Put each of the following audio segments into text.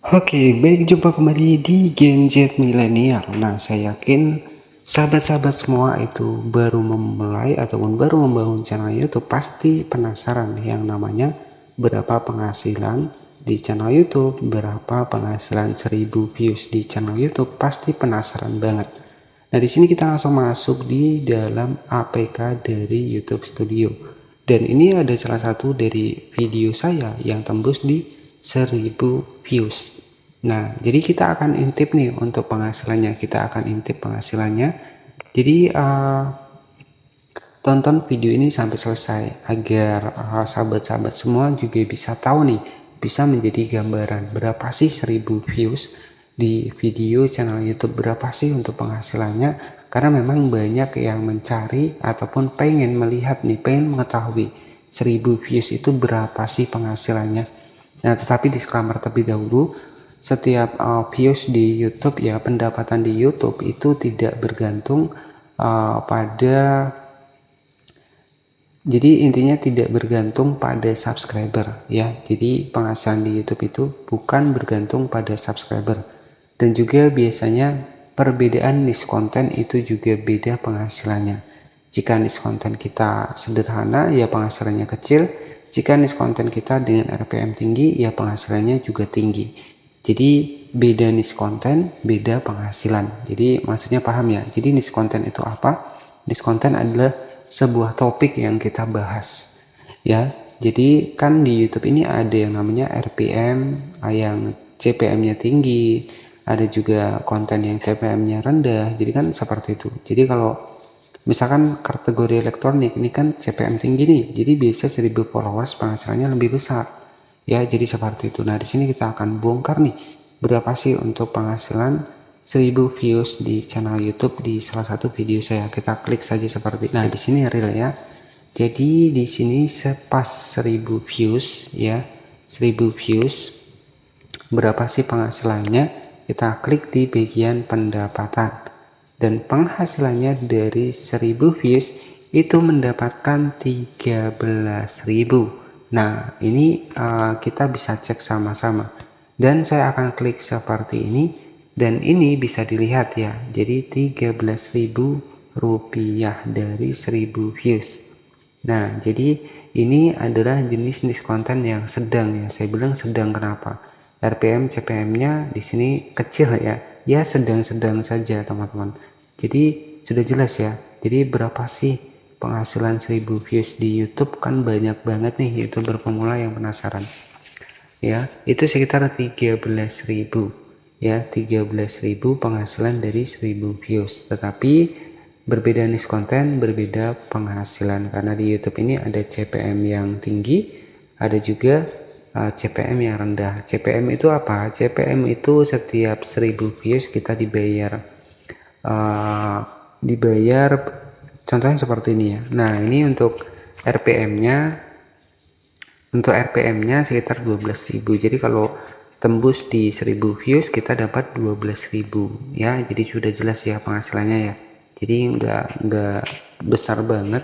Oke, baik, jumpa kembali di Gen Z Milenial. Nah, saya yakin sahabat-sahabat semua itu baru memulai ataupun baru membangun channel YouTube pasti penasaran yang namanya berapa penghasilan di channel YouTube, berapa penghasilan 1000 views di channel YouTube, pasti penasaran banget. Nah, di sini kita langsung masuk di dalam APK dari YouTube Studio. Dan ini ada salah satu dari video saya yang tembus di 1000 views. Nah, jadi kita akan intip nih untuk penghasilannya. Kita akan intip penghasilannya. Jadi tonton video ini sampai selesai agar sahabat-sahabat semua juga bisa tahu nih, bisa menjadi gambaran berapa sih 1000 views di video channel YouTube, berapa sih untuk penghasilannya. Karena memang banyak yang mencari ataupun pengen melihat nih, pengen mengetahui 1000 views itu berapa sih penghasilannya. Nah, tetapi disclaimer terlebih dahulu, setiap views di YouTube ya, pendapatan di YouTube itu tidak bergantung jadi intinya tidak bergantung pada subscriber ya. Jadi penghasilan di YouTube itu bukan bergantung pada subscriber. Dan juga biasanya perbedaan niche konten itu juga beda penghasilannya. Jika niche konten kita sederhana ya penghasilannya kecil. Jika niche konten kita dengan RPM tinggi ya penghasilannya juga tinggi. Jadi beda niche konten, beda penghasilan. Jadi maksudnya paham ya. Jadi niche konten itu apa? Niche konten adalah sebuah topik yang kita bahas ya. Jadi kan di YouTube ini ada yang namanya RPM yang CPM-nya tinggi, ada juga konten yang CPM-nya rendah. Jadi kan seperti itu. Jadi kalau misalkan kategori elektronik ini kan CPM tinggi nih, jadi biasa 1000 followers penghasilannya lebih besar ya. Jadi seperti itu. Nah, di sini kita akan bongkar nih berapa sih untuk penghasilan 1000 views di channel YouTube di salah satu video saya. Kita klik saja seperti. Nah, di sini real ya. Jadi di sini pas 1000 views ya, 1000 views berapa sih penghasilannya? Kita klik di bagian pendapatan dan penghasilannya dari 1000 views itu mendapatkan 13.000. Nah, ini kita bisa cek sama-sama dan saya akan klik seperti ini dan ini bisa dilihat ya. Jadi 13.000 rupiah dari 1000 views. Nah, jadi ini adalah jenis niche konten yang sedang ya. Saya bilang sedang kenapa? RPM CPM-nya di sini kecil ya. Ya sedang-sedang saja, teman-teman. Jadi sudah jelas ya. Jadi berapa sih penghasilan 1000 views di YouTube? Kan banyak banget nih YouTuber pemula yang penasaran. Ya, itu sekitar 13.000 ya, 13.000 penghasilan dari 1000 views. Tetapi berbeda niche konten, berbeda penghasilan karena di YouTube ini ada CPM yang tinggi, ada juga CPM yang rendah. CPM itu apa? CPM itu setiap 1000 views kita dibayar contohnya seperti ini ya. Nah, ini untuk RPM-nya sekitar 12.000. Jadi kalau tembus di 1000 views kita dapat 12.000 ya. Jadi sudah jelas ya penghasilannya ya. Jadi enggak besar banget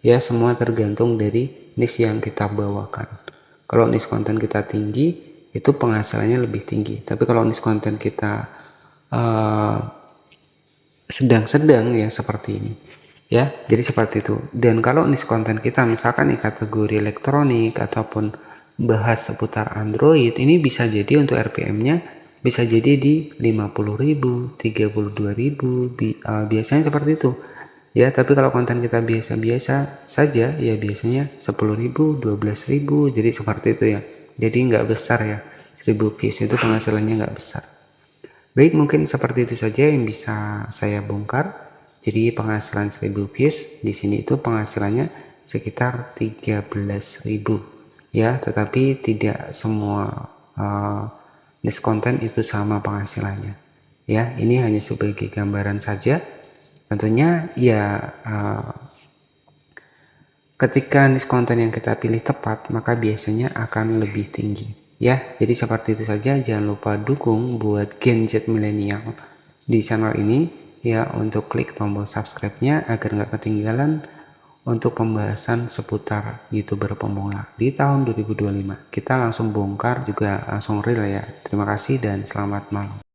ya, semua tergantung dari niche yang kita bawakan. Kalau niche konten kita tinggi itu penghasilannya lebih tinggi, tapi kalau niche konten kita sedang-sedang ya seperti ini ya. Jadi seperti itu. Dan kalau niche konten kita misalkan di kategori elektronik ataupun bahas seputar Android, ini bisa jadi untuk RPM-nya bisa jadi di 50.000, 32.000, biasanya seperti itu ya. Tapi kalau konten kita biasa-biasa saja ya biasanya 10.000, 12.000, jadi seperti itu ya. Jadi nggak besar ya, 1000 views itu penghasilannya nggak besar. Baik, mungkin seperti itu saja yang bisa saya bongkar. Jadi penghasilan 1000 views di sini itu penghasilannya sekitar 13.000 ya, tetapi tidak semua niche konten itu sama penghasilannya ya. Ini hanya sebagai gambaran saja. Tentunya ya ketika niche konten yang kita pilih tepat maka biasanya akan lebih tinggi ya. Jadi seperti itu saja. Jangan lupa dukung buat Gen Z Milenial di channel ini ya, untuk klik tombol subscribe-nya agar nggak ketinggalan untuk pembahasan seputar YouTuber pemula di tahun 2025. Kita langsung bongkar juga langsung real ya. Terima kasih dan selamat malam.